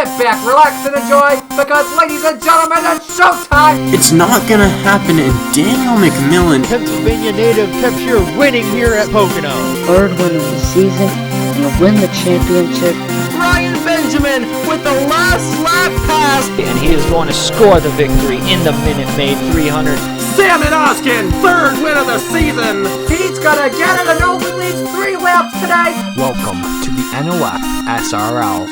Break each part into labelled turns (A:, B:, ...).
A: sit back, relax, and enjoy, because, ladies and gentlemen, it's showtime!
B: It's not gonna happen, and Daniel McMillan,
C: Pennsylvania native, kept here winning here at Pocono.
D: Third win of the season, and win the championship.
E: Ryan Benjamin with the last lap pass.
C: And he is going to score the victory in the Minute Maid 300.
F: Salmon Oskin, third win of the season.
A: He's gonna get it and only leads 3 laps today.
E: Welcome to the NOFSRL.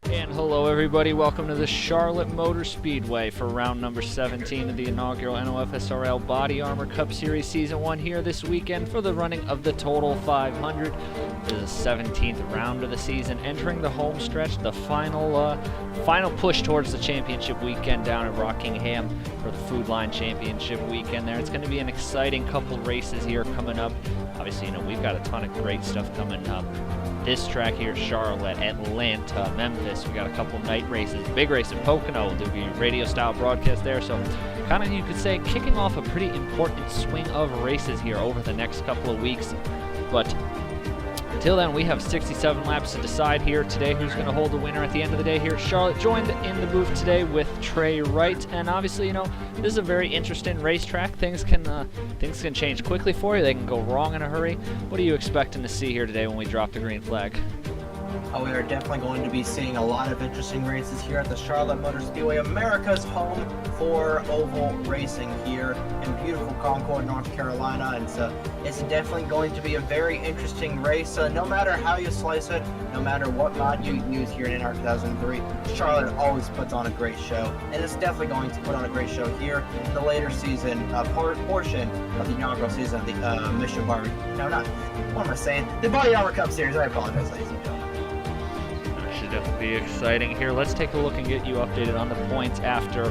C: And hello everybody, welcome to the Charlotte Motor Speedway for round number 17 of the inaugural NOFSRL Body Armor Cup Series Season 1 here this weekend for the running of the Total 500. This is the 17th round of the season, entering the home stretch, the final push towards the championship weekend down in Rockingham for the Food Line Championship weekend there. It's going to be an exciting couple races here coming up. Obviously, we've got a ton of great stuff coming up. This track here, Charlotte, Atlanta, Memphis. We got a couple night races, big race in Pocono. We'll do a radio style broadcast there. So kind of, you could say, kicking off a pretty important swing of races here over the next couple of weeks. But until then, we have 67 laps to decide here today who's going to hold the winner at the end of the day here. Charlotte joined in the booth today with Trey Wright, and obviously, this is a very interesting racetrack. Things can change quickly for you. They can go wrong in a hurry. What are you expecting to see here today when we drop the green flag?
G: We are definitely going to be seeing a lot of interesting races here at the Charlotte Motor Speedway, America's home for oval racing here in beautiful Concord, North Carolina. And so it's definitely going to be a very interesting race. No matter how you slice it, no matter what mod you use here in NR 2003, Charlotte always puts on a great show. And it's definitely going to put on a great show here in the later season portion of the inaugural season of the Mission Barbie. No, not, what am I saying? The Body Armor Cup Series. I apologize, ladies and gentlemen.
C: Should definitely be exciting here. Let's take a look and get you updated on the points after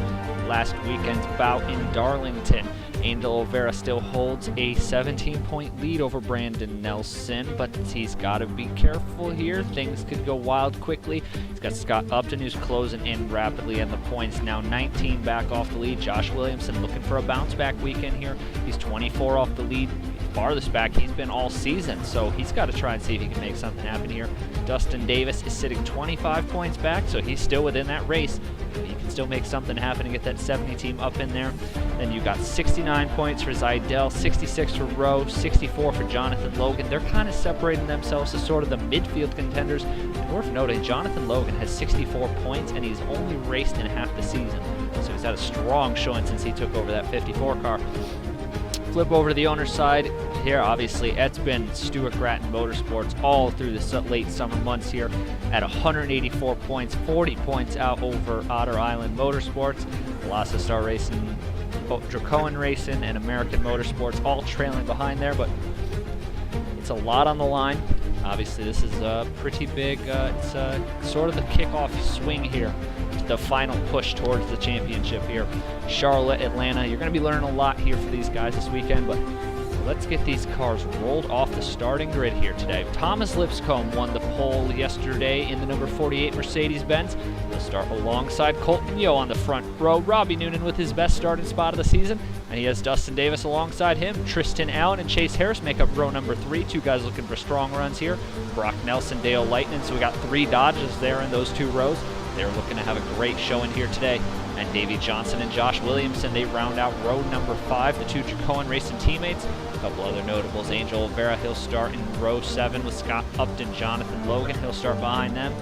C: last weekend's bout in Darlington. Angel Oliveira still holds a 17-point lead over Brandon Nelson, but he's got to be careful here. Things could go wild quickly. He's got Scott Upton, who's closing in rapidly, and the points now 19 back off the lead. Josh Williamson looking for a bounce-back weekend here. He's 24 off the lead. Farthest back he's been all season, so he's got to try and see if he can make something happen here. Dustin Davis is sitting 25 points back, so he's still within that race. He can still make something happen and get that 70 team up in there. Then you've got 69 points for Zidell, 66 for Rowe, 64 for Jonathan Logan. They're kind of separating themselves as sort of the midfield contenders. And worth noting, Jonathan Logan has 64 points, and he's only raced in half the season. So he's had a strong showing since he took over that 54 car. Flip over to the owner's side here. Obviously, it's been Stuart Grattan Motorsports all through the late summer months here at 184 points, 40 points out over Otter Island Motorsports, Velocity Star Racing, Dracoan Racing, and American Motorsports all trailing behind there, but it's a lot on the line. Obviously, this is a pretty big, it's sort of the kickoff swing here, the final push towards the championship here. Charlotte, Atlanta, you're going to be learning a lot here for these guys this weekend, but let's get these cars rolled off the starting grid here today. Thomas Lipscomb won the pole yesterday in the number 48 Mercedes-Benz. He'll start alongside Colton Yo on the front row. Robbie Noonan with his best starting spot of the season, and he has Dustin Davis alongside him. Tristan Allen and Chase Harris make up row number 3. Two guys looking for strong runs here. Brock Nelson, Dale Lightning, so we got 3 Dodges there in those 2 rows. They're looking to have a great showing here today. And Davey Johnson and Josh Williamson, they round out row number 5, the 2 Dracoan Racing teammates. A couple other notables, Angel Oliveira, he'll start in row 7 with Scott Upton, Jonathan Logan, he'll start behind them.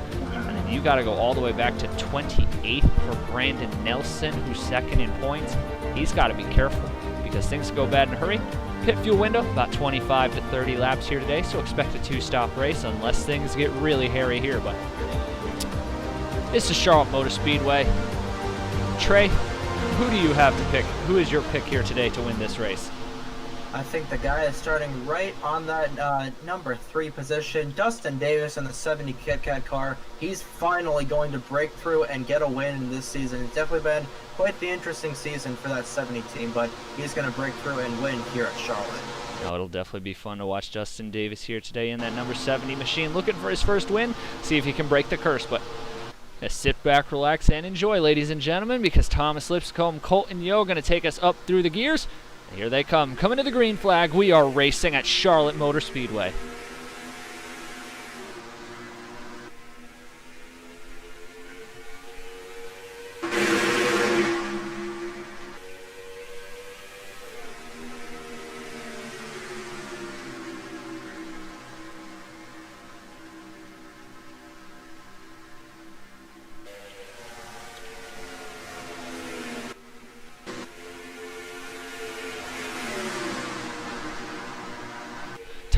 C: And then you got to go all the way back to 28th for Brandon Nelson, who's second in points. He's got to be careful because things go bad in a hurry. Pit fuel window, about 25 to 30 laps here today, so expect a 2-stop race unless things get really hairy here. But this is Charlotte Motor Speedway. Trey, who do you have to pick? Who is your pick here today to win this race?
G: I think the guy is starting right on that number 3 position, Dustin Davis in the 70 Kit Kat car. He's finally going to break through and get a win in this season. It's definitely been quite the interesting season for that 70 team, but he's going to break through and win here at Charlotte.
C: No, it'll definitely be fun to watch Dustin Davis here today in that number 70 machine, looking for his first win, see if he can break the curse. But sit back, relax, and enjoy, ladies and gentlemen, because Thomas Lipscomb, Colton Yo going to take us up through the gears. Here they come. Coming to the green flag, we are racing at Charlotte Motor Speedway.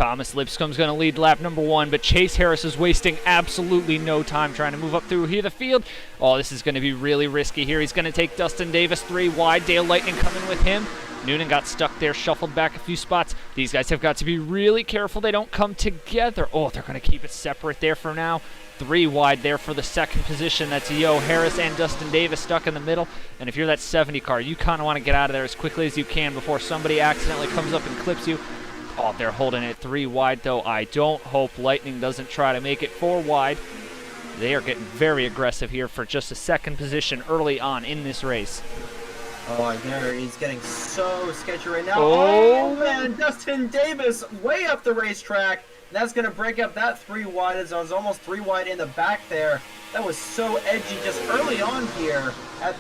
C: Thomas Lipscomb's going to lead lap number 1, but Chase Harris is wasting absolutely no time trying to move up through here the field. Oh, this is going to be really risky here. He's going to take Dustin Davis 3 wide. Dale Lightning coming with him. Noonan got stuck there, shuffled back a few spots. These guys have got to be really careful they don't come together. Oh, they're going to keep it separate there for now. 3 wide there for the second position. That's Yo Harris and Dustin Davis stuck in the middle. And if you're that 70 car, you kind of want to get out of there as quickly as you can before somebody accidentally comes up and clips you. Oh, they're holding it 3 wide, though. I don't hope Lightning doesn't try to make it 4 wide. They are getting very aggressive here for just a second position early on in this race.
G: Oh, there he's getting so sketchy right now.
C: Oh.
G: Oh man, Dustin Davis way up the racetrack. That's going to break up that 3 wide. It was almost 3 wide in the back there. That was so edgy just early on here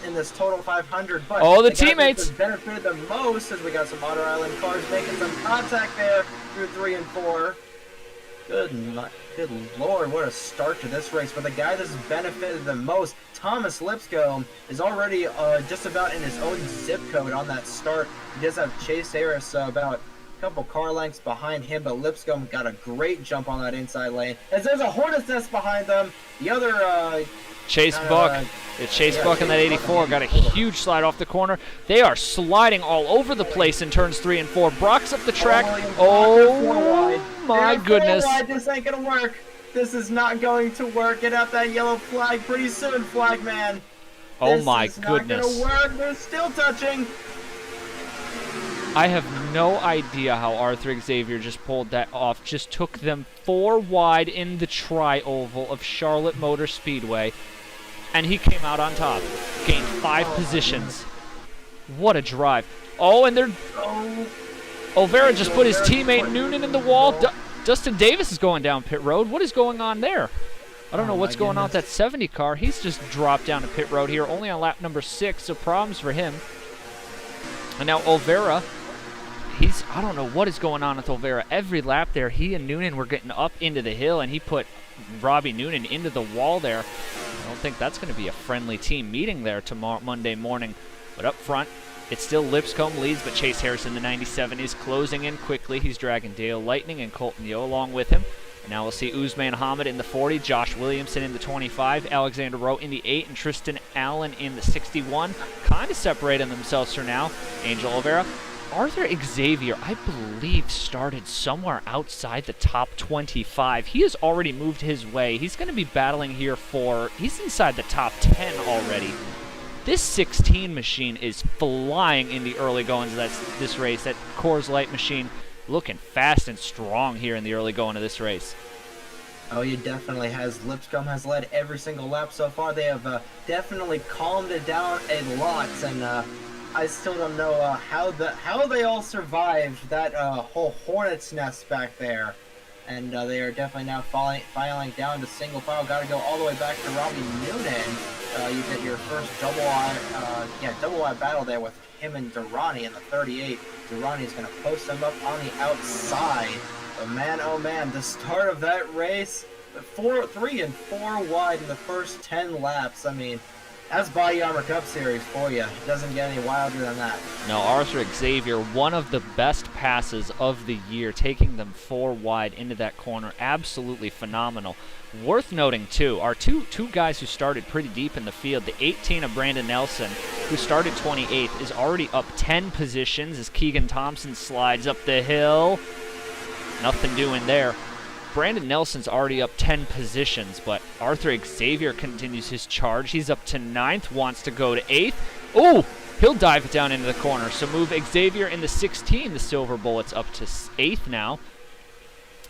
G: in this total 500. But
C: oh, the teammates
G: benefited the most as we got some Otter Island cars making some contact there through 3 and 4. Good Lord, what a start to this race. But the guy that's benefited the most, Thomas Lipscomb, is already just about in his own zip code on that start. He does have Chase Harris about couple car lengths behind him, but Lipscomb got a great jump on that inside lane. As there's a Hornet's Nest behind them, the other
C: Chase Buck. Chase Buck in that 84 got a huge slide off the corner. They are sliding all over the place in turns 3 and 4. Brock's up the track. Oh my goodness.
G: This ain't gonna work. This is not going to work. Get out that yellow flag pretty soon, Flagman.
C: Oh my goodness.
G: This is not gonna work. They're still touching.
C: I have no idea how Arthur Xavier just pulled that off. Just took them 4 wide in the tri-oval of Charlotte Motor Speedway, and he came out on top. Gained 5 positions. What a drive. Oh, and they're... Olvera just put his teammate Noonan in the wall. Dustin Davis is going down pit road. What is going on there? I don't know what's going on with that 70 car. He's just dropped down to pit road here, only on lap number 6, so problems for him. And now Olvera... I don't know what is going on with Olvera. Every lap there, he and Noonan were getting up into the hill, and he put Robbie Noonan into the wall there. I don't think that's going to be a friendly team meeting there Monday morning. But up front, it's still Lipscomb leads, but Chase Harris in the 97 is closing in quickly. He's dragging Dale Lightning and Colton Yo along with him. And now we'll see Usman Hamid in the 40, Josh Williamson in the 25, Alexander Rowe in the 8, and Tristan Allen in the 61. Kind of separating themselves for now. Angel Olvera. Arthur Xavier, I believe, started somewhere outside the top 25. He has already moved his way. He's going to be battling here he's inside the top 10 already. This 16 machine is flying in the early goings of this race. That Coors Light machine looking fast and strong here in the early going of this race.
G: Oh, he definitely has. Lipscomb has led every single lap so far. They have definitely calmed it down a lot, and I still don't know how they all survived that whole Hornet's Nest back there. And they are definitely now filing down to single file. Got to go all the way back to Robbie Noonan. You get your first double wide battle there with him and Durrani in the 38. Durrani is going to post him up on the outside. But man, oh man, the start of that race, 3 and 4 wide in the first 10 laps. I mean, that's Body Armor Cup Series for you. It doesn't get any wilder than that.
C: No, Arthur Xavier, one of the best passes of the year, taking them 4 wide into that corner. Absolutely phenomenal. Worth noting, too, our two guys who started pretty deep in the field, the 18 of Brandon Nelson, who started 28th, is already up 10 positions as Keegan Thompson slides up the hill. Nothing doing there. Brandon Nelson's already up 10 positions, but Arthur Xavier continues his charge. He's up to 9th, wants to go to 8th. Oh, he'll dive it down into the corner. So move Xavier in the 16. The Silver Bullets up to 8th now.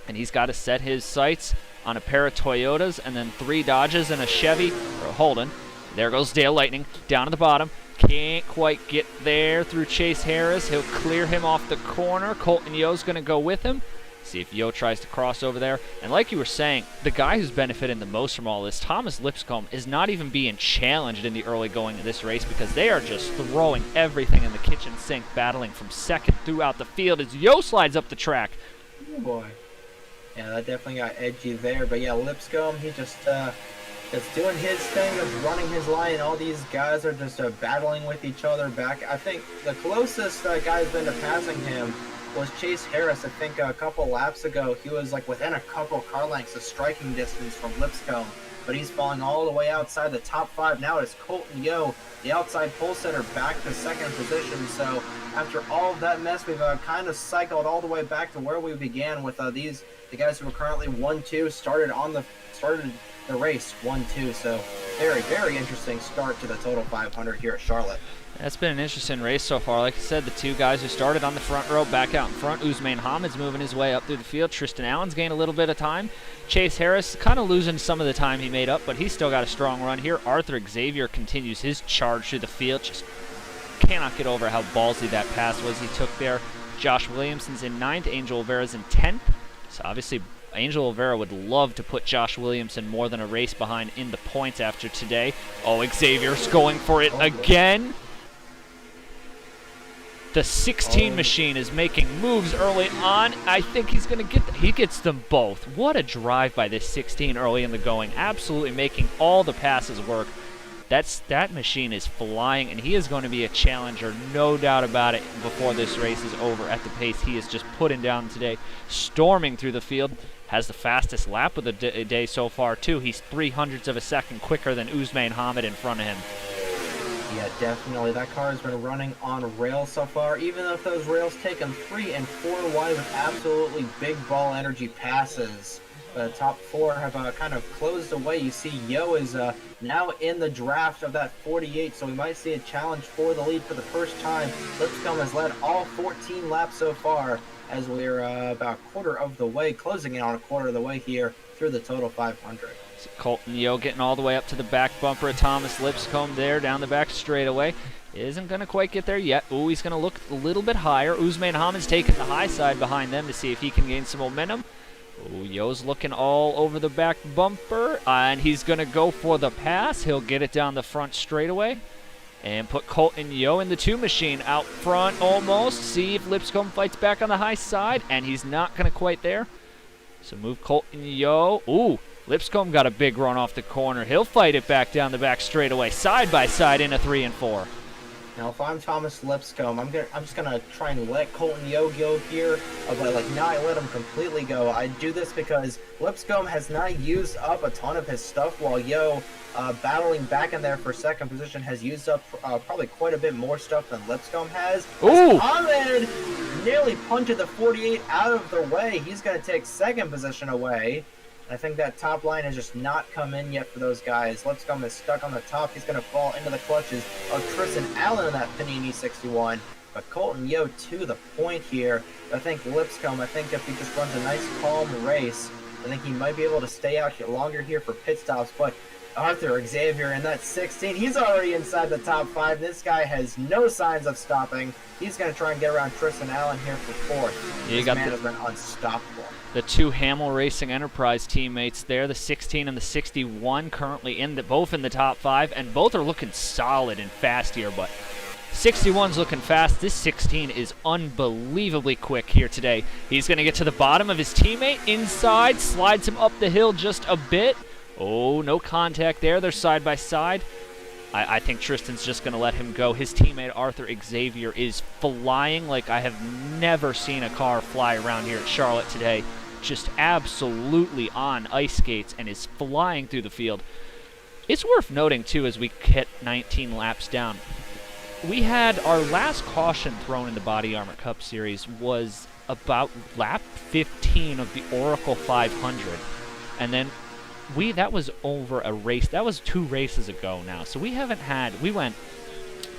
C: And he's got to set his sights on a pair of Toyotas and then 3 Dodges and a Chevy or a Holden. There goes Dale Lightning down at the bottom. Can't quite get there through Chase Harris. He'll clear him off the corner. Colton Yo's going to go with him. See if Yo tries to cross over there. And like you were saying, the guy who's benefiting the most from all this, Thomas Lipscomb, is not even being challenged in the early going of this race because they are just throwing everything in the kitchen sink, battling from second throughout the field as Yo slides up the track.
G: Oh boy. Yeah, that definitely got edgy there. But yeah, Lipscomb, he just doing his thing, just running his line. All these guys are just battling with each other back. I think the closest guy's been to passing him was Chase Harris. I think a couple laps ago, he was like within a couple car lengths of striking distance from Lipscomb, but he's falling all the way outside the top 5. Now it's Colton Yo, the outside pole sitter, back to second position. So after all of that mess, we've kind of cycled all the way back to where we began with the guys who are currently 1-2 started the race 1-2. So very interesting start to the Total 500 here at Charlotte.
C: That's been an interesting race so far. Like I said, the two guys who started on the front row back out in front. Ousmane Hamid's moving his way up through the field. Tristan Allen's gained a little bit of time. Chase Harris kind of losing some of the time he made up, but he's still got a strong run here. Arthur Xavier continues his charge through the field. Just cannot get over how ballsy that pass was he took there. Josh Williamson's in 9th. Angel Olvera's in 10th. So obviously Angel Olvera would love to put Josh Williamson more than a race behind in the points after today. Oh, Xavier's going for it again. The 16 machine is making moves early on. I think he's going to he gets them both. What a drive by this 16 early in the going. Absolutely making all the passes work. That machine is flying, and he is going to be a challenger, no doubt about it, before this race is over at the pace he is just putting down today. Storming through the field. Has the fastest lap of the day so far, too. He's 0.03 of a second quicker than Ousmane Hamid in front of him.
G: Yeah, definitely. That car has been running on rails so far, even if those rails take him 3 and 4 wide with absolutely big ball energy passes. The top 4 have kind of closed away. You see Yo is now in the draft of that 48, so we might see a challenge for the lead for the first time. Lipscomb has led all 14 laps so far, as we're about a quarter of the way, closing in on a quarter of the way here through the Total 500.
C: So Colton Yo getting all the way up to the back bumper of Thomas Lipscomb there down the back straightaway. Isn't going to quite get there yet. Ooh, he's going to look a little bit higher. Ousmane Hamid's taking the high side behind them to see if he can gain some momentum. Ooh, Yo's looking all over the back bumper, and he's going to go for the pass. He'll get it down the front straightaway and put Colton Yo in the 2 machine out front almost. See if Lipscomb fights back on the high side, and he's not going to quite there. So move Colton Yo. Ooh, Lipscomb got a big run off the corner. He'll fight it back down the back straightaway, side by side in a 3 and 4.
G: Now, if I'm Thomas Lipscomb, I'm just gonna try and let Colton Yo go here, but like not let him completely go. I do this because Lipscomb has not used up a ton of his stuff, while Yo, battling back in there for second position, has used up probably quite a bit more stuff than Lipscomb has.
C: Ooh!
G: Hamid nearly punted the 48 out of the way. He's gonna take second position away. I think that top line has just not come in yet for those guys. Lipscomb is stuck on the top. He's going to fall into the clutches of Tristan Allen in that Panini 61. But Colton Yo to the point here. I think Lipscomb, if he just runs a nice calm race, I think he might be able to stay out here longer here for pit stops. But Arthur Xavier in that 16, he's already inside the top 5. This guy has no signs of stopping. He's going to try and get around Tristan Allen here for 4th.
C: Yeah,
G: this man has been unstoppable.
C: The 2 Hamill Racing Enterprise teammates there, the 16 and the 61, currently both in the top 5, and both are looking solid and fast here, but 61's looking fast. This 16 is unbelievably quick here today. He's going to get to the bottom of his teammate, inside, slides him up the hill just a bit. Oh, no contact there. They're side by side. I think Tristan's just going to let him go. His teammate, Arthur Xavier, is flying like I have never seen a car fly around here at Charlotte today. Just absolutely on ice skates and is flying through the field. It's worth noting, too, as we hit 19 laps down. We had our last caution thrown in the Body Armor Cup Series was about lap 15 of the Oracle 500. And then that was over a race. That was 2 races ago now. So we went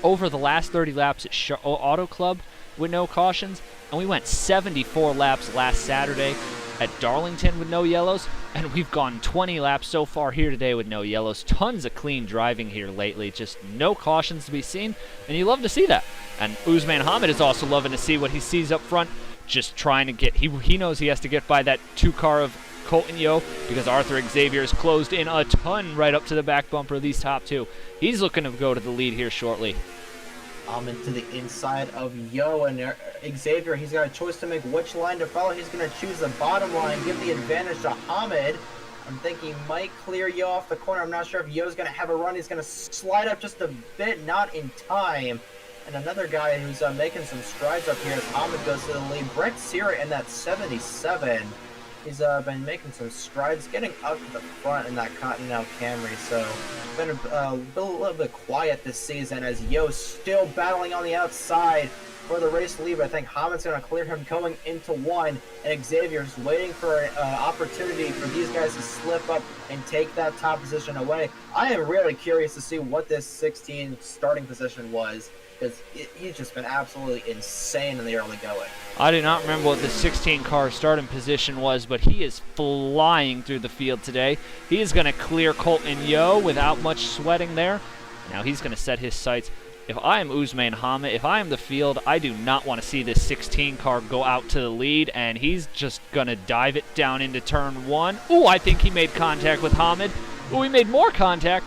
C: over the last 30 laps at Auto Club with no cautions, and we went 74 laps last Saturday at Darlington with no yellows, and we've gone 20 laps so far here today with no yellows. Tons of clean driving here lately, just no cautions to be seen, and you love to see that. And Ousmane Hamid is also loving to see what he sees up front, just trying to get, he knows he has to get by that 2 car of Colton Yo, because Arthur Xavier is closed in a ton right up to the back bumper of these top 2. He's looking to go to the lead here shortly.
G: Into the inside of Yo, and Xavier, he's got a choice to make which line to follow. He's going to choose the bottom line, give the advantage to Hamid. I'm thinking he might clear Yo off the corner. I'm not sure if Yo's going to have a run. He's going to slide up just a bit, not in time. And another guy who's making some strides up here as Hamid goes to the lead. Brett Sierra in that 77. He's been making some strides, getting up to the front in that Continental Camry. So been a little bit quiet this season as Yo's still battling on the outside for the race lead. But I think Hamid's going to clear him going into one, and Xavier's waiting for an opportunity for these guys to slip up and take that top position away. I am really curious to see what this 16 starting position was, because he's just been absolutely insane in the early going.
C: I do not remember what the 16 car starting position was, but he is flying through the field today. He is going to clear Colton Yo without much sweating there. Now he's going to set his sights. If I am Usman Hamid, if I am the field, I do not want to see this 16 car go out to the lead, and he's just going to dive it down into turn one. Ooh, I think he made contact with Hamid. Ooh, he made more contact.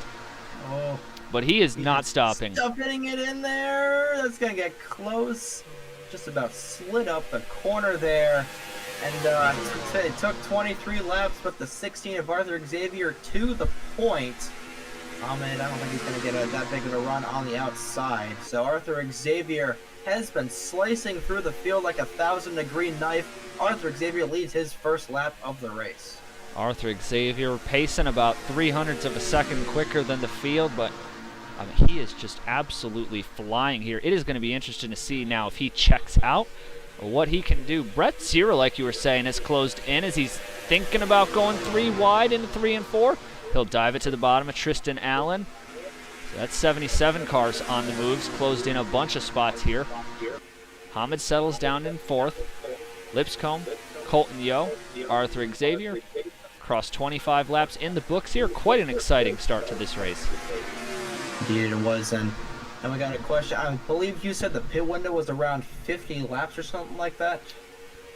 G: Oh.
C: But he is not stopping.
G: Stuffing it in there. That's going to get close. Just about slid up the corner there. And it took 23 laps, but the 16 of Arthur Xavier to the point. Hamid, I don't think he's going to get that big of a run on the outside. So Arthur Xavier has been slicing through the field like a 1,000-degree knife. Arthur Xavier leads his first lap of the race.
C: Arthur Xavier pacing about 0.03 of a second quicker than the field, but I mean, he is just absolutely flying here. It is going to be interesting to see now if he checks out or what he can do. Brett Sierra, like you were saying, has closed in as he's thinking about going 3 wide into 3 and 4. He'll dive it to the bottom of Tristan Allen. So that's 77 cars on the moves, closed in a bunch of spots here. Hamid settles down in 4th. Lipscomb, Colton Yo, Arthur Xavier. Across 25 laps in the books here. Quite an exciting start to this race.
G: Indeed it was, and we got a question. I believe you said the pit window was around 50 laps or something like that?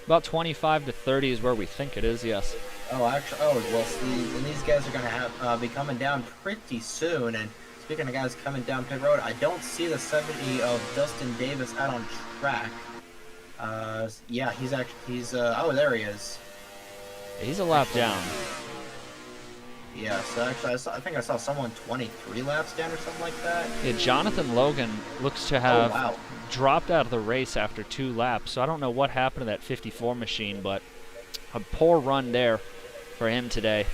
C: About 25 to 30 is where we think it is, yes.
G: Oh, actually, well, see, and these guys are going to be coming down pretty soon. And speaking of guys coming down pit road, I don't see the 70 of Dustin Davis out on track. Yeah, oh, there he is.
C: He's a lap down.
G: Yeah, so actually, I think I saw someone 23 laps down or something like that.
C: Yeah, Jonathan Logan looks to have dropped out of the race after 2 laps, so I don't know what happened to that 54 machine, but a poor run there for him today.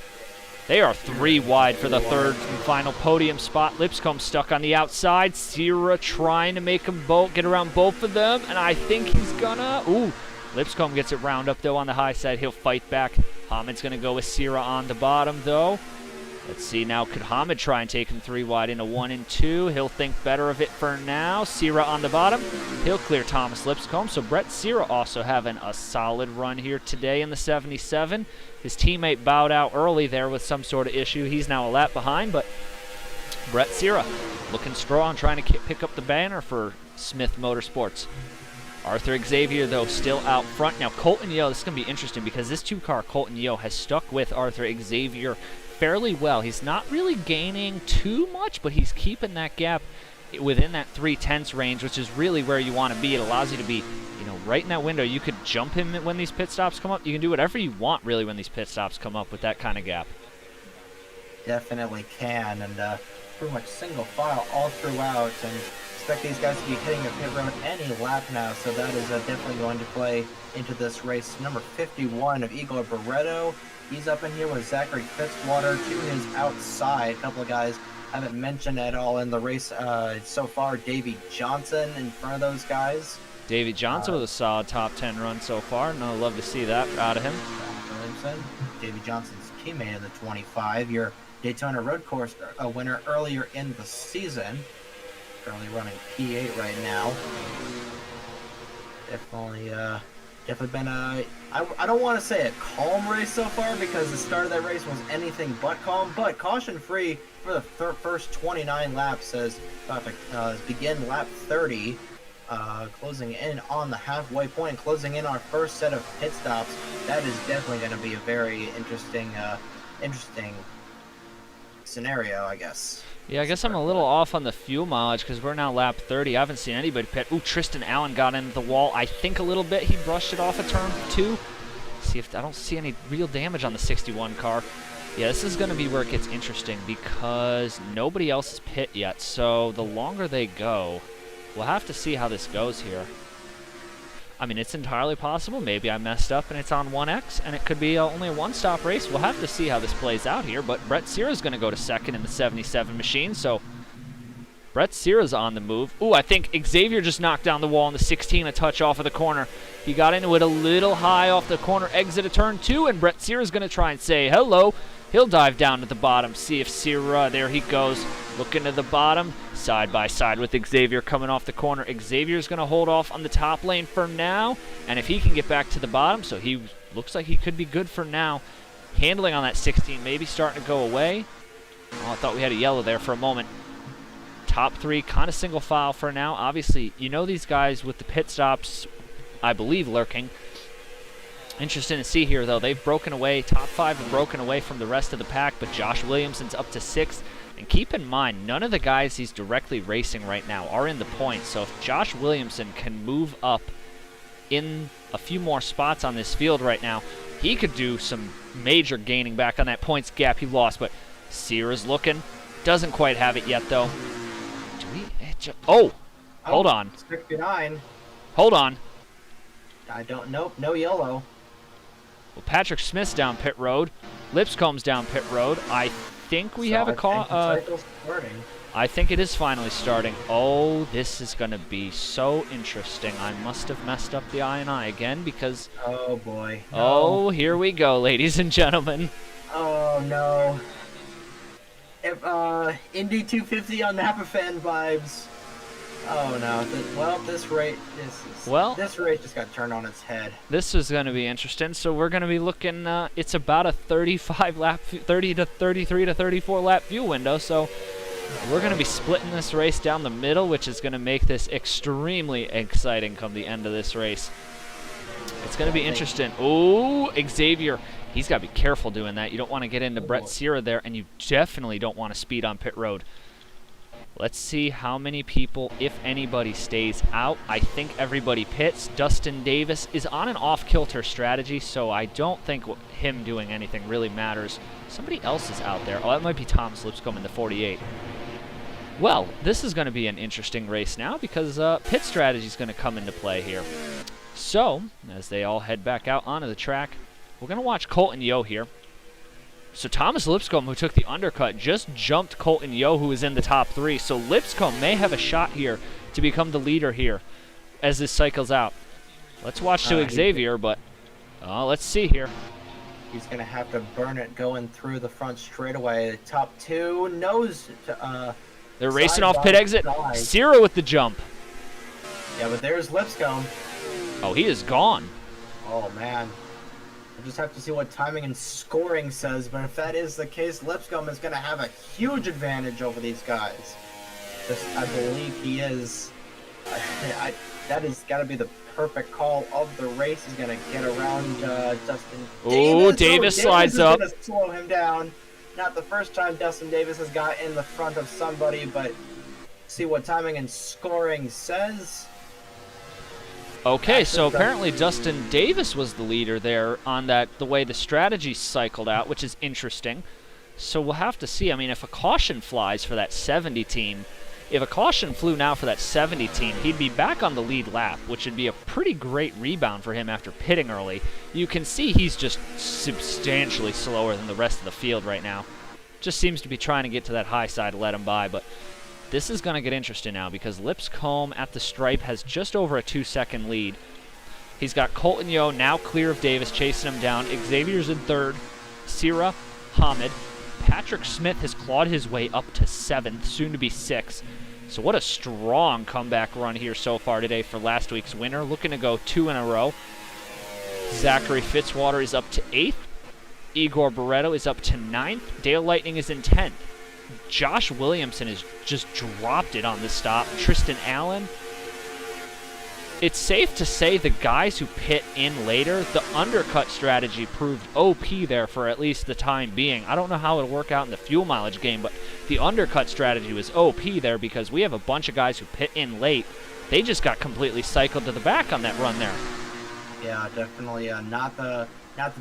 C: They are 3 wide for the third and final podium spot. Lipscomb stuck on the outside. Sierra trying to make them both get around both of them, and I think he's gonna. Ooh, Lipscomb gets it round up though on the high side. He'll fight back. Hamid's gonna go with Sierra on the bottom though. Let's see now, could Hamid try and take him 3 wide into 1 and 2? He'll think better of it for now. Sierra on the bottom. He'll clear Thomas Lipscomb. So Brett Sierra also having a solid run here today in the 77. His teammate bowed out early there with some sort of issue. He's now a lap behind, but Brett Sierra looking strong, trying to pick up the banner for Smith Motorsports. Arthur Xavier, though, still out front. Now, Colton Yo, this is going to be interesting because this 2-car, Colton Yo, has stuck with Arthur Xavier fairly well. He's not really gaining too much, but he's keeping that gap within that 3/10 range, which is really where you want to be. It allows you to be, right in that window. You could jump him when these pit stops come up. You can do whatever you want, really, when these pit stops come up with that kind of gap.
G: Definitely can, and pretty much single file all throughout, and expect these guys to be hitting the pit road any lap now, so that is definitely going to play into this race. Number 51 of Igor Barreto. He's up in here with Zachary Fitzwater to his outside. A couple of guys haven't mentioned at all in the race so far. Davey Johnson in front of those guys.
C: Davey Johnson with a solid top 10 run so far, and I'd love to see that out of him.
G: Davey Johnson's teammate of the 25, your Daytona Road Course winner earlier in the season. Currently running P8 right now. Definitely been I don't want to say a calm race so far because the start of that race was anything but calm, but caution free for the first 29 laps as about to begin lap 30, closing in on the halfway point, closing in our first set of pit stops. That is definitely going to be a very interesting scenario, I guess.
C: Yeah, I guess I'm a little off on the fuel mileage because we're now lap 30. I haven't seen anybody pit. Ooh, Tristan Allen got into the wall, I think a little bit. He brushed it off a turn 2. See if I don't see any real damage on the 61 car. Yeah, this is going to be where it gets interesting because nobody else is pit yet. So the longer they go, we'll have to see how this goes here. I mean, it's entirely possible. Maybe I messed up and it's on 1X, and it could be only a one-stop race. We'll have to see how this plays out here, but Brett Sierra's going to go to second in the 77 machine, so Brett Sierra's on the move. Ooh, I think Xavier just knocked down the wall in the 16, a touch off of the corner. He got into it a little high off the corner, exit of turn 2, and Brett Sierra's going to try and say hello. He'll dive down to the bottom, see if Sierra, there he goes, looking to the bottom, side by side with Xavier coming off the corner. Xavier's going to hold off on the top lane for now, and if he can get back to the bottom, so he looks like he could be good for now. Handling on that 16 maybe starting to go away. Oh, I thought we had a yellow there for a moment. Top 3 kind of single file for now. Obviously, you know these guys with the pit stops, I believe, lurking. Interesting to see here, though. They've broken away. Top 5 have broken away from the rest of the pack, but Josh Williamson's up to 6th. And keep in mind, none of the guys he's directly racing right now are in the points. So if Josh Williamson can move up in a few more spots on this field right now, he could do some major gaining back on that points gap he lost. But Sierra's looking. Doesn't quite have it yet, though. Oh! Hold on.
G: 69.
C: Hold on.
G: I don't know. No yellow.
C: Well, Patrick Smith's down pit road. Lipscomb's down pit road. I think we have a call. I think it is finally starting. Oh, this is going to be so interesting. I must have messed up the I&I again because...
G: Oh, boy. No.
C: Oh, here we go, ladies and gentlemen.
G: Oh, no. If, Indy 250 on Napa fan vibes. Oh, no. This race just got turned on its head.
C: This is going to be interesting. So we're going to be looking, it's about a 35 lap, 30 to 33 to 34 lap fuel window. So we're going to be splitting this race down the middle, which is going to make this extremely exciting come the end of this race. It's going to be interesting. Oh, Xavier. He's got to be careful doing that. You don't want to get into Brett Sierra there, and you definitely don't want to speed on pit road. Let's see how many people, if anybody, stays out. I think everybody pits. Dustin Davis is on an off-kilter strategy, so I don't think him doing anything really matters. Somebody else is out there. Oh, that might be Thomas Lipscomb in the 48. Well, this is going to be an interesting race now because pit strategy is going to come into play here. So, as they all head back out onto the track, we're going to watch Colton Yo here. So Thomas Lipscomb, who took the undercut, just jumped Colton Yo, who is in the top 3. So Lipscomb may have a shot here to become the leader here as this cycles out. Let's watch to Xavier, but let's see here.
G: He's going to have to burn it going through the front straightaway. The top 2 knows...
C: They're racing off pit exit. Sierra with the jump.
G: Yeah, but there's Lipscomb.
C: Oh, he is gone.
G: Oh, man. We'll just have to see what timing and scoring says, but if that is the case, Lipscomb is going to have a huge advantage over these guys. I believe he is. That has got to be the perfect call of the race. He's going to get around Dustin Davis.
C: Oh, Davis slides up.
G: Going to slow him down. Not the first time Dustin Davis has got in the front of somebody, but see what timing and scoring says.
C: Okay, so apparently Dustin Davis was the leader there on the way the strategy cycled out, which is interesting. So we'll have to see. I mean, if a caution flies for that 70 team, if a caution flew now for that 70 team, he'd be back on the lead lap, which would be a pretty great rebound for him after pitting early. You can see he's just substantially slower than the rest of the field right now. Just seems to be trying to get to that high side to let him by, but this is going to get interesting now because Lipscomb at the stripe has just over a 2-second lead. He's got Colton Yo now clear of Davis, chasing him down. Xavier's in 3rd. Sierra, Hamid. Patrick Smith has clawed his way up to 7th, soon to be 6th. So what a strong comeback run here so far today for last week's winner. Looking to go 2 in a row. Zachary Fitzwater is up to 8th. Igor Barreto is up to 9th. Dale Lightning is in 10th. Josh Williamson has just dropped it on this stop. Tristan Allen. It's safe to say the guys who pit in later, the undercut strategy proved OP there for at least the time being. I don't know how it'll work out in the fuel mileage game, but the undercut strategy was OP there because we have a bunch of guys who pit in late. They just got completely cycled to the back on that run there.
G: Yeah, definitely not the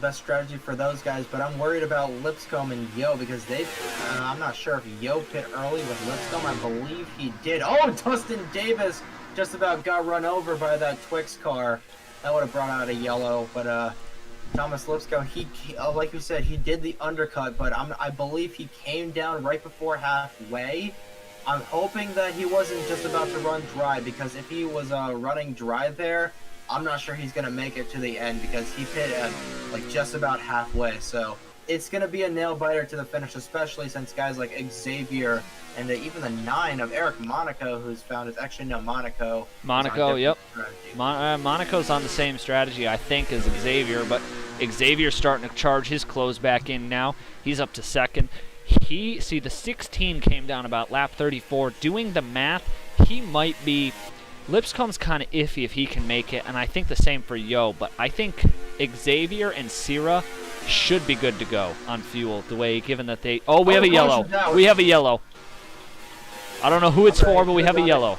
G: best strategy for those guys, but I'm worried about Lipscomb and Yo because I'm not sure if Yo pit early with Lipscomb. I believe he did. Oh, Dustin Davis just about got run over by that Twix car. That would have brought out a yellow, but Thomas Lipscomb, he like you said, he did the undercut, but I believe he came down right before halfway. I'm hoping that he wasn't just about to run dry, because if he was running dry there, I'm not sure he's going to make it to the end, because he pit at like just about halfway. So it's going to be a nail-biter to the finish, especially since guys like Xavier and even the 9 of Eric Monaco, who's found is actually no Monaco.
C: Monaco, yep. Monaco's on the same strategy, I think, as Xavier, but Xavier's starting to charge his clothes back in now. He's up to second. The 16 came down about lap 34. Doing the math, he might be... Lipscomb's kind of iffy if he can make it, and I think the same for Yo, but I think Xavier and Sierra should be good to go on fuel, the way, given that they... Oh, we have a yellow. We have a yellow. I don't know who it's for, but we have a yellow.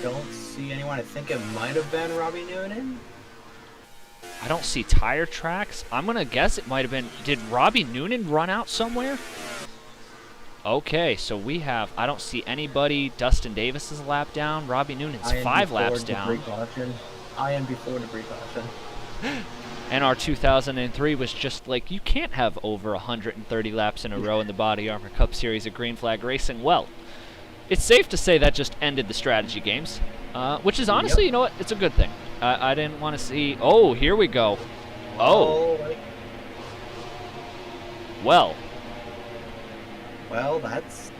G: Don't see anyone. I think it might have been Robbie Noonan.
C: I don't see tire tracks. I'm going to guess it might have been... Did Robbie Noonan run out somewhere? Okay, so we have... I don't see anybody. Dustin Davis is a lap down. Robbie Noonan's 5 laps down.
G: I am before debris caution.
C: And our 2003 was just like, you can't have over 130 laps in a row in the Body Armor Cup Series of Green Flag Racing. Well, it's safe to say that just ended the strategy games, which is honestly, you know what? It's a good thing. I didn't want to see... Oh, here we go. Oh. Well,
G: that's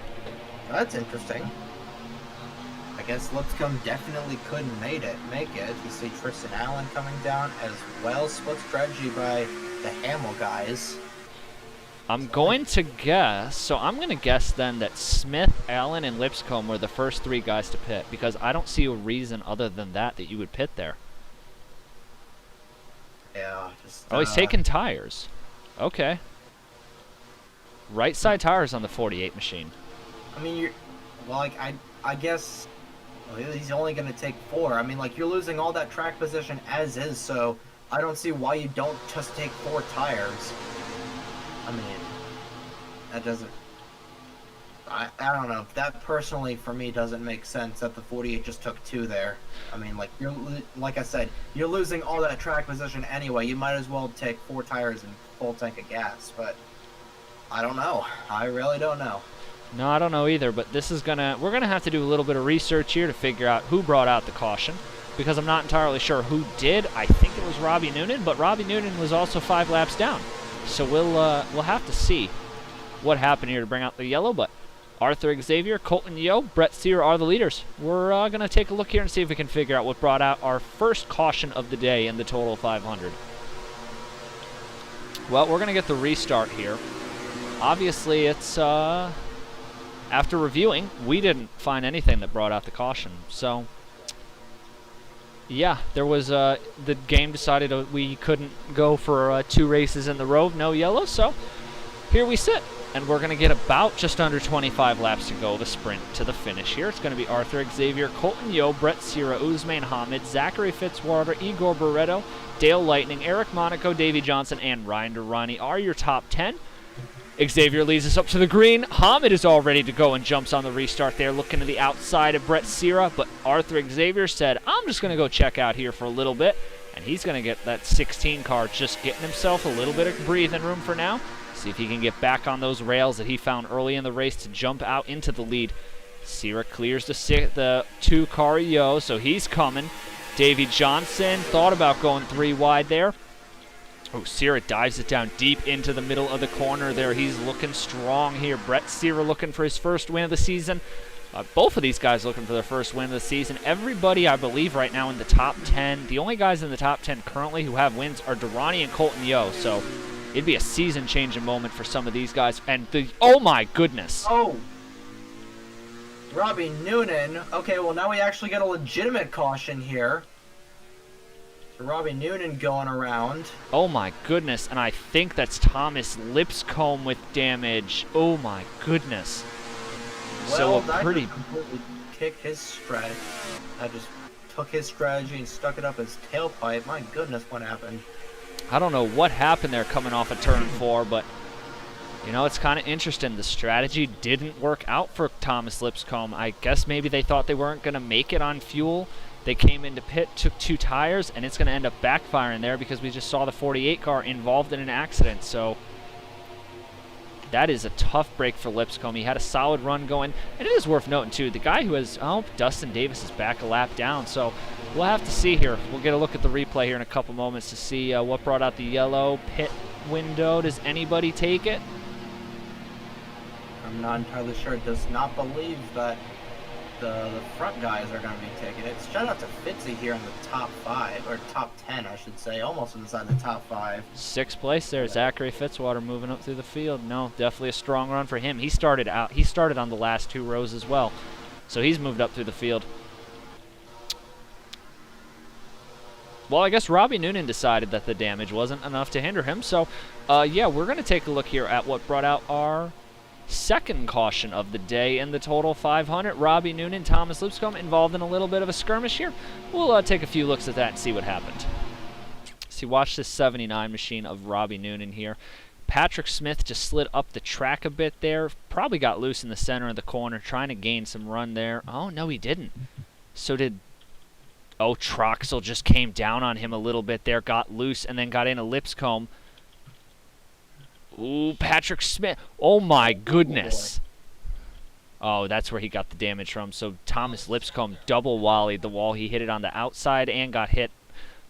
G: interesting. I guess Lipscomb definitely couldn't make it. You see Tristan Allen coming down as well. Split strategy by the Hamill guys.
C: I'm going to guess, so I'm going to guess then that Smith, Allen, and Lipscomb were the first 3 guys to pit, because I don't see a reason other than that you would pit there.
G: Yeah, just...
C: Oh, he's taking tires. Okay. Right side tires on the 48 machine.
G: I mean, I guess he's only going to take 4. I mean, like, you're losing all that track position as is, so I don't see why you don't just take 4 tires. I mean, that doesn't... I don't know. That personally, for me, doesn't make sense that the 48 just took 2 there. I mean, like, like I said, you're losing all that track position anyway. You might as well take 4 tires and full tank of gas, but I don't know. I really don't know.
C: No, I don't know either, but this is we're gonna have to do a little bit of research here to figure out who brought out the caution, because I'm not entirely sure who did. I think it was Robbie Noonan, but Robbie Noonan was also 5 laps down. So we'll have to see what happened here to bring out the yellow, but Arthur Xavier, Colton Yo, Brett Sear are the leaders. We're going to take a look here and see if we can figure out what brought out our first caution of the day in the total 500. Well, we're going to get the restart here. Obviously, it's, after reviewing, we didn't find anything that brought out the caution. So, yeah, there was, the game decided we couldn't go for 2 races in the row, no yellow, so here we sit. And we're going to get about just under 25 laps to go, the sprint to the finish here. It's going to be Arthur Xavier, Colton Yo, Brett Sierra, Usman Hamid, Zachary Fitzwater, Igor Barreto, Dale Lightning, Eric Monaco, Davey Johnson, and Ryan Durrani are your top 10. Xavier leads us up to the green. Hamid is all ready to go and jumps on the restart there, looking to the outside of Brett Sierra. But Arthur Xavier said, I'm just going to go check out here for a little bit. And he's going to get that 16 car, just getting himself a little bit of breathing room for now. See if he can get back on those rails that he found early in the race to jump out into the lead. Sierra clears the 2-car Yo, so he's coming. Davey Johnson thought about going 3 wide there. Oh, Sierra dives it down deep into the middle of the corner there. He's looking strong here. Brett Sierra looking for his first win of the season. Both of these guys looking for their first win of the season. Everybody, I believe, right now in the top 10. The only guys in the top 10 currently who have wins are Durrani and Colton Yo, so it'd be a season-changing moment for some of these guys. And oh my goodness.
G: Oh. Robbie Noonan. Okay, well now we actually get a legitimate caution here. So Robbie Noonan going around.
C: Oh my goodness, and I think that's Thomas Lipscomb with damage. Oh my goodness.
G: Well,
C: so a pretty...
G: just completely kicked his strategy. I just took his strategy and stuck it up his tailpipe. My goodness, what happened?
C: I don't know what happened there coming off of turn 4, but You know, it's kind of interesting. The strategy didn't work out for Thomas Lipscomb. I guess maybe they thought they weren't going to make it on fuel. They came into pit, took 2 tires, and it's going to end up backfiring there because we just saw the 48 car involved in an accident. So that is a tough break for Lipscomb. He had a solid run going, and it is worth noting too, the guy who has, Dustin Davis is back a lap down, so we'll have to see here. We'll get a look at the replay here in a couple moments to see what brought out the yellow pit window. Does anybody take it?
G: I'm not entirely sure. Does not believe that the front guys are going to be taking it. Shout out to Fitzy here in the top 5, or top 10, I should say, almost inside the top 5.
C: 6th place there, Zachary Fitzwater moving up through the field. No, definitely a strong run for him. He started on the last 2 rows as well, so he's moved up through the field. Well, I guess Robbie Noonan decided that the damage wasn't enough to hinder him, so yeah, we're going to take a look here at what brought out our second caution of the day in the total 500. Robbie Noonan, Thomas Lipscomb involved in a little bit of a skirmish here. We'll take a few looks at that and see what happened. See, watch this 79 machine of Robbie Noonan here. Patrick Smith just slid up the track a bit there. Probably got loose in the center of the corner, trying to gain some run there. Oh, no, he didn't. So did... Oh, Troxel just came down on him a little bit there, got loose, and then got into Lipscomb. Ooh, Patrick Smith. Oh, my goodness. Oh, that's where he got the damage from. So Thomas Lipscomb double wallied the wall. He hit it on the outside and got hit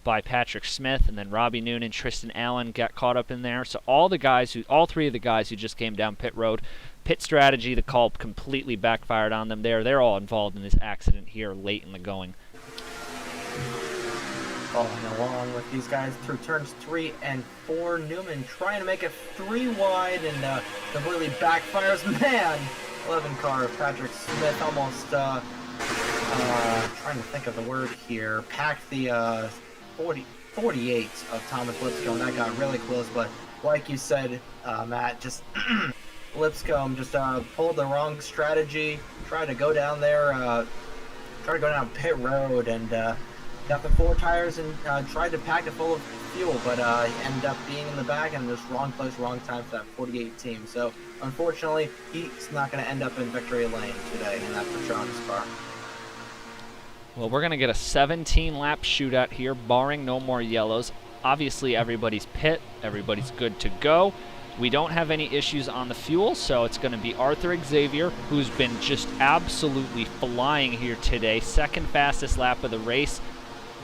C: by Patrick Smith. And then Robbie Noonan, Tristan Allen got caught up in there. So all 3 of the guys who just came down pit road, pit strategy, the call completely backfired on them there. They're all involved in this accident here late in the going.
G: Following along with these guys through turns 3 and 4. Newman trying to make it 3 wide and completely backfires. Man, 11 car of Patrick Smith almost, trying to think of the word here, packed the 48 of Thomas Lipscomb. That got really close, but like you said, Matt, just Lipscomb just pulled the wrong strategy, tried to go down there, tried to go down pit road and got the 4 tires and tried to pack it full of fuel, but ended up being in the back and just wrong place, wrong time for that 48 team. So unfortunately, he's not going to end up in victory lane today in that Petronas car.
C: Well, we're going to get a 17-lap shootout here, barring no more yellows. Obviously, everybody's pit, everybody's good to go. We don't have any issues on the fuel, so it's going to be Arthur Xavier, who's been just absolutely flying here today. 2nd fastest lap of the race.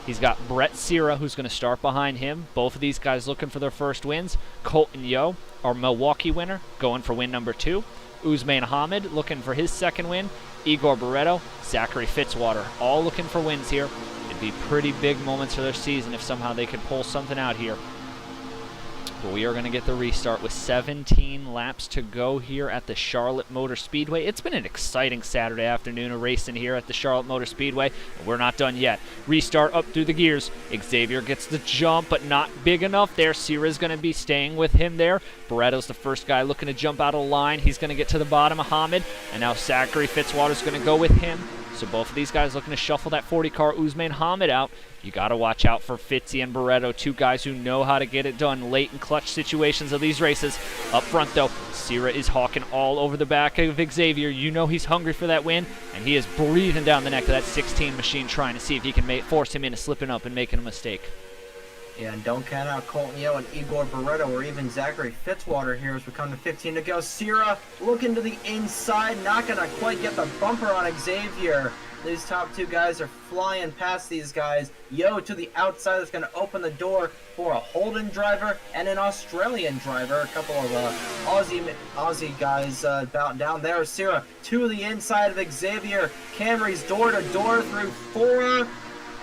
C: He's got Brett Sierra, who's going to start behind him. Both of these guys looking for their first wins. Colton Yo, our Milwaukee winner, going for win number 2. Ousmane Hamid looking for his 2nd win. Igor Barreto, Zachary Fitzwater, all looking for wins here. It'd be pretty big moments for their season if somehow they could pull something out here. But we are going to get the restart with 17 laps to go here at the Charlotte Motor Speedway. It's been an exciting Saturday afternoon of racing here at the Charlotte Motor Speedway, and we're not done yet. Restart up through the gears. Xavier gets the jump, but not big enough there. Sierra's going to be staying with him there. Barretto's the first guy looking to jump out of line. He's going to get to the bottom of Hamid, and now Zachary Fitzwater's going to go with him. So both of these guys looking to shuffle that 40 car Ousmane Hamid out. You got to watch out for Fitzy and Barretto, 2 guys who know how to get it done late in clutch situations of these races. Up front, though, Sierra is hawking all over the back of Xavier. You know he's hungry for that win, and he is breathing down the neck of that 16 machine trying to see if he can force him into slipping up and making a mistake.
G: Yeah, and don't count out Colton Yo and Igor Barreto or even Zachary Fitzwater here as we come to 15 to go. Sierra looking to the inside, not going to quite get the bumper on Xavier. These top 2 guys are flying past these guys. Yo to the outside is going to open the door for a Holden driver and an Australian driver. A couple of Aussie guys down there. Sierra to the inside of Xavier. Camry's door to door through 4.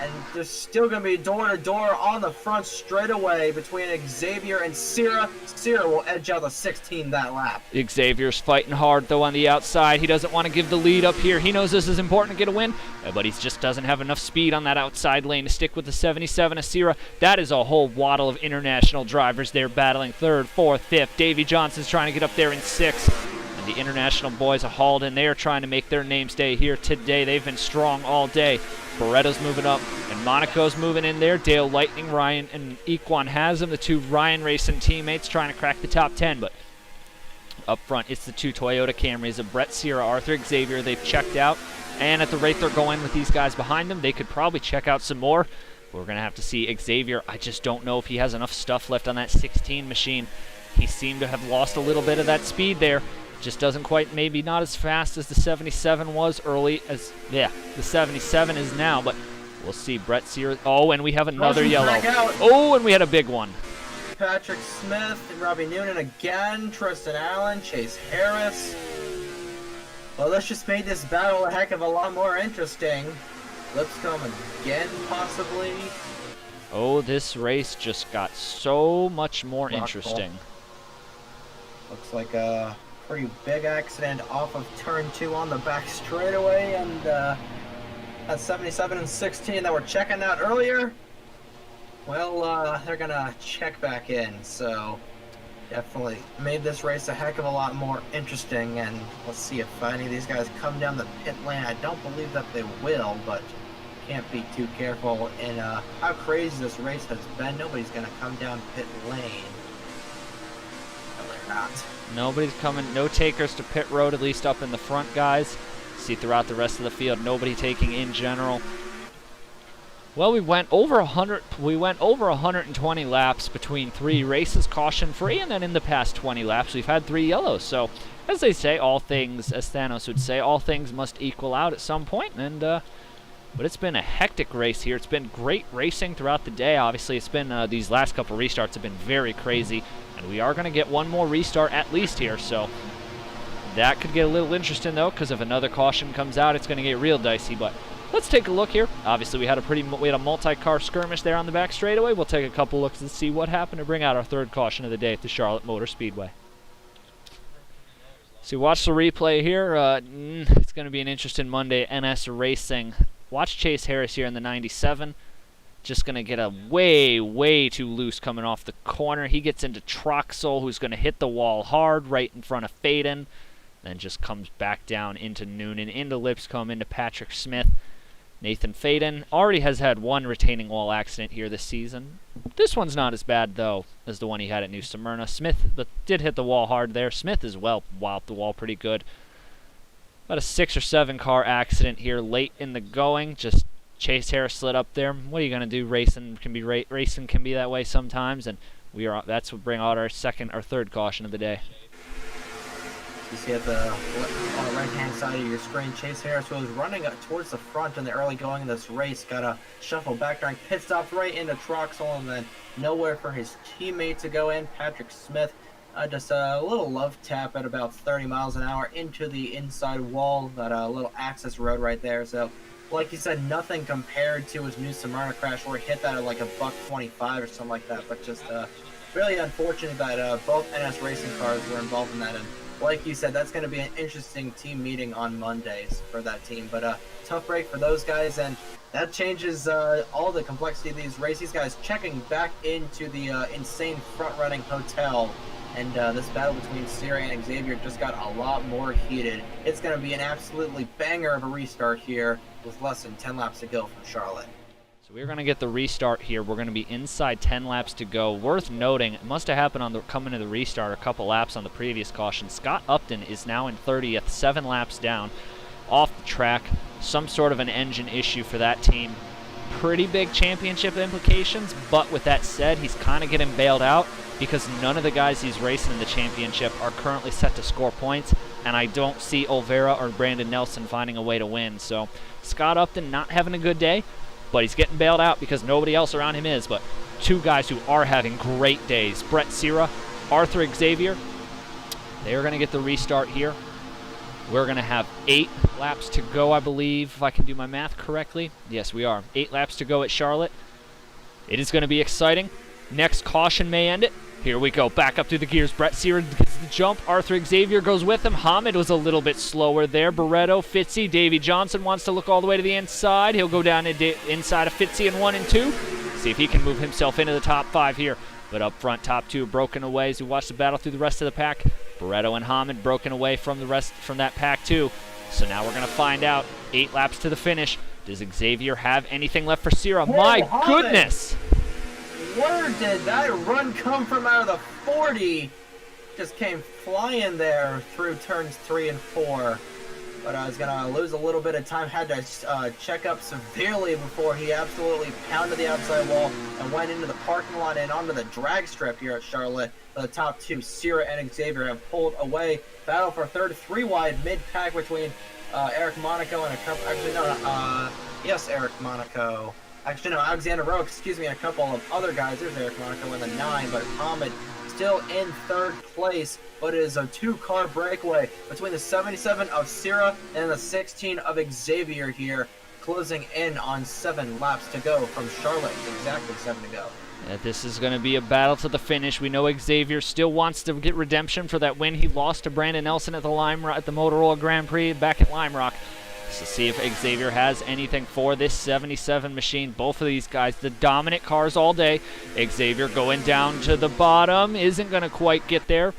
G: And there's still going to be door-to-door on the front straightaway between Xavier and Sierra. Sierra will edge out the 16 that lap.
C: Xavier's fighting hard, though, on the outside. He doesn't want to give the lead up here. He knows this is important to get a win, but he just doesn't have enough speed on that outside lane to stick with the 77 of Sierra. That is a whole waddle of international drivers there battling 3rd, 4th, 5th. Davey Johnson's trying to get up there in 6th. And the international boys are hauled in. They are trying to make their name stay here today. They've been strong all day. Barretto's moving up, and Monaco's moving in there. Dale Lightning, Ryan, and Equan Haslam, the 2 Ryan Racing teammates, trying to crack the top 10. But Up front, it's the two Toyota Camrys of Brett Sierra, Arthur Xavier. They've checked out, and at the rate they're going with these guys behind them, they could probably check out some more. But we're going to have to see Xavier. I just don't know if he has enough stuff left on that 16 machine. He seemed to have lost a little bit of that speed there. Just doesn't quite, maybe not as fast as the 77 was early as, yeah, the 77 is now, but we'll see. Brett Sierra. Oh, and we have another yellow. Oh, and we had a big one.
G: Patrick Smith, Robbie Noonan again, Tristan Allen, Chase Harris. Well, this just made this battle a heck of a lot more interesting. Lipscomb again, possibly.
C: Oh, this race just got so much more interesting.
G: Looks like a pretty big accident off of turn 2 on the back straightaway, and that 77 and 16 that we're checking out earlier. Well, they're gonna check back in, so definitely made this race a heck of a lot more interesting. And let's see if any of these guys come down the pit lane. I don't believe that they will, but can't be too careful. And how crazy this race has been. Nobody's gonna come down pit lane. No, they're not.
C: Nobody's coming. No takers to pit road, at least up in the front, guys. See throughout the rest of the field, nobody taking in general. Well, we went over 100. We went over 120 laps between 3 races, caution-free, and then in the past 20 laps, we've had 3 yellows. So, as they say, all things, as Thanos would say, all things must equal out at some point. And but it's been a hectic race here. It's been great racing throughout the day. Obviously, it's been these last couple restarts have been very crazy, and we are going to get one more restart at least here. So that could get a little interesting though, because if another caution comes out, it's going to get real dicey. But let's take a look here. Obviously, we had a multi-car skirmish there on the back straightaway. We'll take a couple looks and see what happened to bring out our 3rd caution of the day at the Charlotte Motor Speedway. So watch the replay here. It's going to be an interesting Monday NS Racing. Watch Chase Harris here in the 97. Just going to get a way too loose coming off the corner. He gets into Troxel, who's going to hit the wall hard right in front of Faden. Then just comes back down into Noonan, into Lipscomb, into Patrick Smith. Nathan Faden already has had 1 retaining wall accident here this season. This one's not as bad, though, as the one he had at New Smyrna. Smith did hit the wall hard there. Smith as well walloped the wall pretty good. About a 6 or 7 car accident here late in the going. Just Chase Harris slid up there. What are you going to do? Racing can be that way sometimes, and that's what bring out our 3rd caution of the day.
G: You see on the right-hand side of your screen, Chase Harris, who was running up towards the front in the early going of this race, got a shuffle back during pit stop right into Troxel, and then nowhere for his teammate to go in. Patrick Smith, just a little love tap at about 30 miles an hour into the inside wall, that little access road right there. So, like you said, nothing compared to his New Smyrna crash where he hit that at like a $125 or something like that, but just really unfortunate that both NS racing cars were involved in that. And like you said, that's going to be an interesting team meeting on Mondays for that team. But tough break for those guys, and that changes all the complexity of these races. These guys checking back into the insane front-running hotel, and this battle between Sierra and Xavier just got a lot more heated. It's going to be an absolutely banger of a restart here with less than 10 laps to go from Charlotte.
C: So we're going to get the restart here. We're going to be inside 10 laps to go. Worth noting, it must have happened on the coming to the restart a couple laps on the previous caution. Scott Upton is now in 30th, 7 laps down off the track. Some sort of an engine issue for that team. Pretty big championship implications, but with that said, he's kind of getting bailed out because none of the guys he's racing in the championship are currently set to score points, and I don't see Olvera or Brandon Nelson finding a way to win. So Scott Upton not having a good day, but he's getting bailed out because nobody else around him is. But 2 guys who are having great days, Brett Sierra, Arthur Xavier, they are going to get the restart here. We're going to have 8 laps to go, I believe, if I can do my math correctly. Yes, we are. 8 laps to go at Charlotte. It is going to be exciting. Next caution may end it. Here we go, back up through the gears. Brett Sierra gets the jump. Arthur Xavier goes with him. Hamid was a little bit slower there. Barretto, Fitzy, Davey Johnson wants to look all the way to the inside. He'll go down inside of Fitzy in 1 and 2. See if he can move himself into the top 5 here. But up front, top 2 broken away as we watch the battle through the rest of the pack. Barretto and Hamid broken away from that pack too. So now we're going to find out. 8 laps to the finish. Does Xavier have anything left for Sierra? My goodness!
G: Where did that run come from out of the 40? just came flying there through turns 3 and 4. But I was going to lose a little bit of time. Had to check up severely before he absolutely pounded the outside wall and went into the parking lot and onto the drag strip here at Charlotte. The top two, Sierra and Xavier, have pulled away. Battle for third, 3 wide mid-pack between Eric Monaco and a couple... Actually, no, yes, Eric Monaco. Actually, no, Alexander Rowe, excuse me, and a couple of other guys. There's Eric Monaco in the 9, but Hamid still in third place, but it is a 2-car breakaway between the 77 of Sierra and the 16 of Xavier here, closing in on 7 laps to go from Charlotte. Exactly 7 to go.
C: Yeah, this is going to be a battle to the finish. We know Xavier still wants to get redemption for that win he lost to Brandon Nelson at the Motorola Grand Prix back at Lime Rock. To see if Xavier has anything for this 77 machine. Both of these guys, the dominant cars all day. Xavier going down to the bottom, isn't going to quite get there.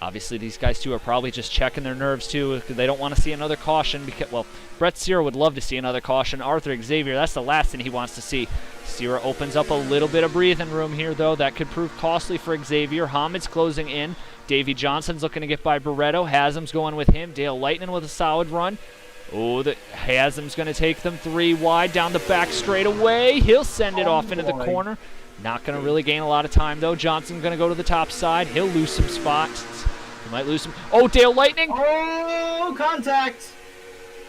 C: Obviously, these guys, too, are probably just checking their nerves, too, because they don't want to see another caution. Because, well, Brett Sierra would love to see another caution. Arthur Xavier, that's the last thing he wants to see. Sierra opens up a little bit of breathing room here, though. That could prove costly for Xavier. Hamid's closing in. Davey Johnson's looking to get by Barretto. Haslam's going with him. Dale Lightning with a solid run. Oh, Haslam's going to take them 3 wide down the back straightaway. He'll send it off into the corner. Not going to really gain a lot of time, though. Johnson's going to go to the top side. He'll lose some spots. He might lose some. Oh, Dale Lightning.
G: Oh, contact.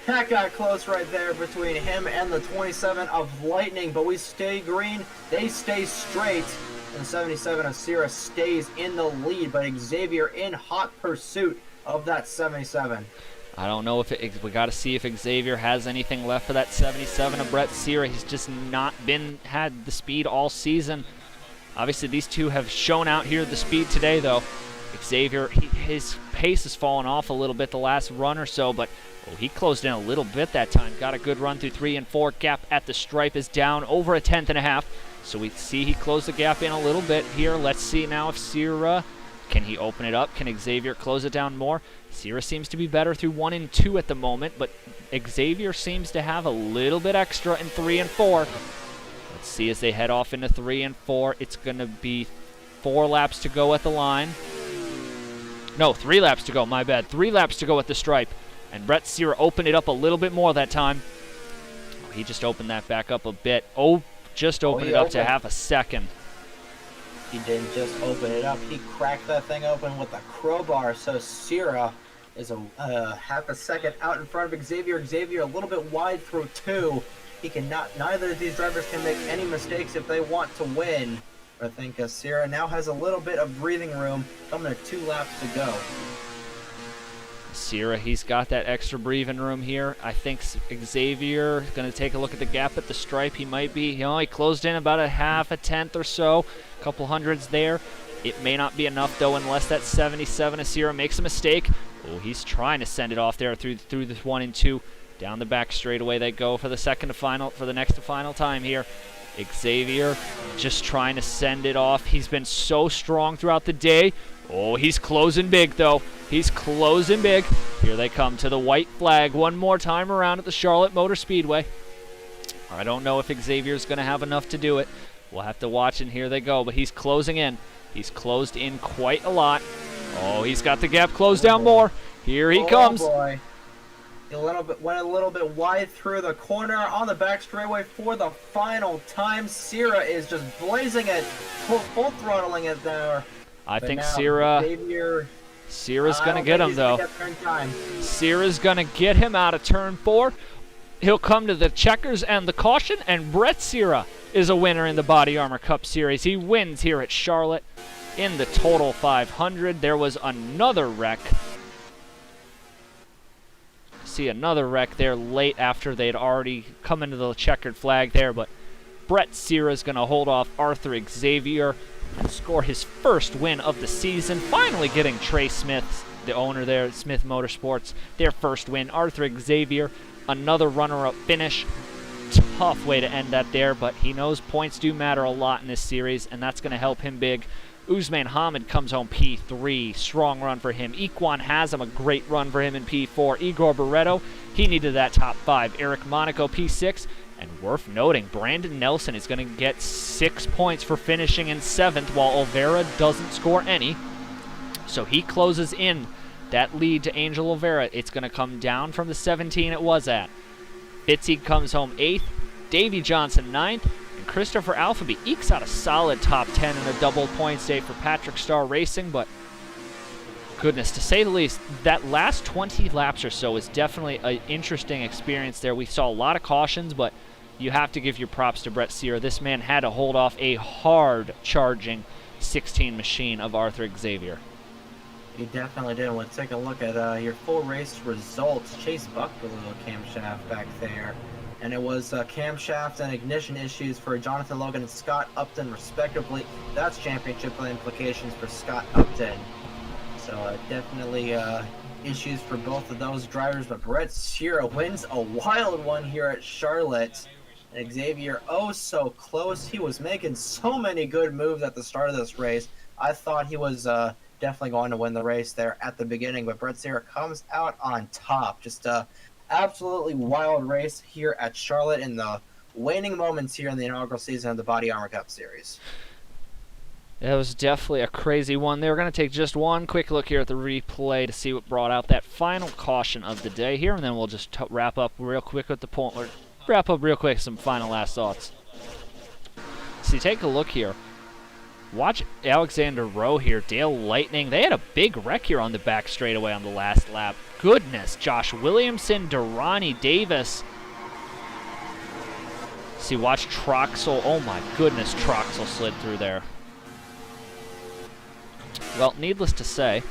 G: That got close right there between him and the 27 of Lightning, but we stay green. They stay straight. And the 77 of Sierra stays in the lead, but Xavier in hot pursuit of that 77.
C: I don't know if we got to see if Xavier has anything left for that 77 of Brett Sierra. He's just not had the speed all season. Obviously, these two have shown out here the speed today, though. Xavier, his pace has fallen off a little bit the last run or so, but he closed in a little bit that time. Got a good run through 3 and 4. Gap at the stripe is down over a 10.5. So we see he closed the gap in a little bit here. Let's see now if Sierra, can he open it up? Can Xavier close it down more? Sierra seems to be better through 1 and 2 at the moment, but Xavier seems to have a little bit extra in 3 and 4. Let's see as they head off into 3 and 4. It's going to be 4 laps to go at the line. No, 3 laps to go, my bad. 3 laps to go at the stripe. And Brett Sierra opened it up a little bit more that time. Oh, he just opened that back up a bit. Oh, just opened it up to half a second.
G: He didn't just open it up. He cracked that thing open with a crowbar. So Sierra is a half a second out in front of Xavier. Xavier a little bit wide through 2. He cannot. Neither of these drivers can make any mistakes if they want to win. I think Sierra now has a little bit of breathing room. Coming to 2 laps to go.
C: Sierra, he's got that extra breathing room here. I think Xavier is going to take a look at the gap at the stripe. He might be, he closed in about a half a tenth or so, a couple hundreds there. It may not be enough, though, unless that 77 of Sierra makes a mistake. Oh, he's trying to send it off there through this 1 and 2. Down the back straightaway they go for the next to final time here. Xavier just trying to send it off. He's been so strong throughout the day. Oh, he's closing big, though. He's closing big. Here they come to the white flag one more time around at the Charlotte Motor Speedway. I don't know if Xavier's going to have enough to do it. We'll have to watch, and here they go. But he's closing in. He's closed in quite a lot. Oh, he's got the gap closed down more. Here he comes.
G: Boy. He went a little bit wide through the corner on the back straightaway for the final time. Sierra is just blazing it, full throttling it there.
C: I think Sierra's going to get him, though. Sierra's going to get him out of turn 4. He'll come to the checkers and the caution, and Brett Sierra is a winner in the Body Armor Cup Series. He wins here at Charlotte in the Total 500. There was another wreck. See another wreck there late after they'd already come into the checkered flag there, but Brett Sierra's going to hold off Arthur Xavier and score his first win of the season, finally getting Trey Smith, the owner there at Smith Motorsports, their first win. Arthur Xavier, another runner-up finish. Tough way to end that there, but he knows points do matter a lot in this series, and that's going to help him big. Usman Hamid comes home P3. Strong run for him. Equan Haslam, a great run for him in P4. Igor Barretto, he needed that top 5. Eric Monaco, P6. And worth noting, Brandon Nelson is going to get 6 points for finishing in 7th, while Olvera doesn't score any. So he closes in that lead to Angel Oliveira. It's going to come down from the 17 it was at. Fitzy comes home 8th, Davey Johnson 9th, and Christopher Alphaby ekes out a solid top 10 in a double points day for Patrick Star Racing, but goodness, to say the least, that last 20 laps or so is definitely an interesting experience there. We saw a lot of cautions, but you have to give your props to Brett Sear. This man had to hold off a hard-charging 16 machine of Arthur Xavier.
G: He definitely did. Let's take a look at your full race results. Chase bucked a little camshaft back there, and it was camshaft and ignition issues for Jonathan Logan and Scott Upton, respectively. That's championship implications for Scott Upton. So definitely issues for both of those drivers, but Brett Sear wins a wild one here at Charlotte. And Xavier, oh so close. He was making so many good moves at the start of this race. I thought he was definitely going to win the race there at the beginning, but Brett Sear comes out on top. Just a absolutely wild race here at Charlotte in the waning moments here in the inaugural season of the Body Armor Cup Series.
C: It was definitely a crazy one. They were going to take just one quick look here at the replay to see what brought out that final caution of the day here, and then we'll just wrap up real quick with the point. Wrap up real quick some final last thoughts. See, take a look here. Watch Alexander Rowe here, Dale Lightning. They had a big wreck here on the back straightaway on the last lap. Goodness, Josh Williamson, Durrani Davis. See, watch Troxel. Oh my goodness, Troxel slid through there. Well, needless to say,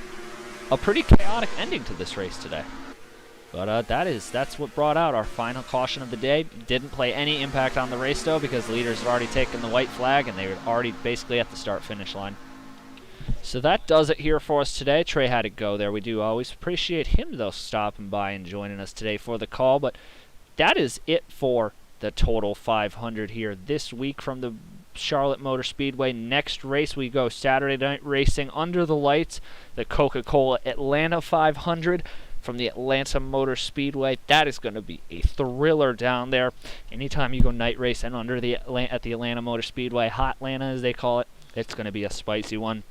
C: a pretty chaotic ending to this race today. But that's what brought out our final caution of the day. Didn't play any impact on the race, though, because leaders had already taken the white flag, and they were already basically at the start-finish line. So that does it here for us today. Trey had to go there. We do always appreciate him, though, stopping by and joining us today for the call. But that is it for the Total 500 here this week from the Charlotte Motor Speedway. Next race, we go Saturday night racing under the lights, the Coca-Cola Atlanta 500. From the Atlanta Motor Speedway. That is going to be a thriller down there. Anytime you go night racing at the Atlanta Motor Speedway, Hot Atlanta as they call it, it's going to be a spicy one.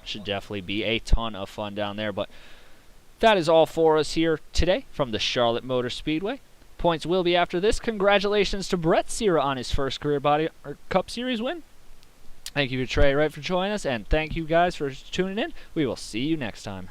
C: Should definitely be a ton of fun down there. But that is all for us here today from the Charlotte Motor Speedway. Points will be after this. Congratulations to Brett Sear on his first career Body Cup Series win. Thank you to Trey Wright for joining us, and thank you guys for tuning in. We will see you next time.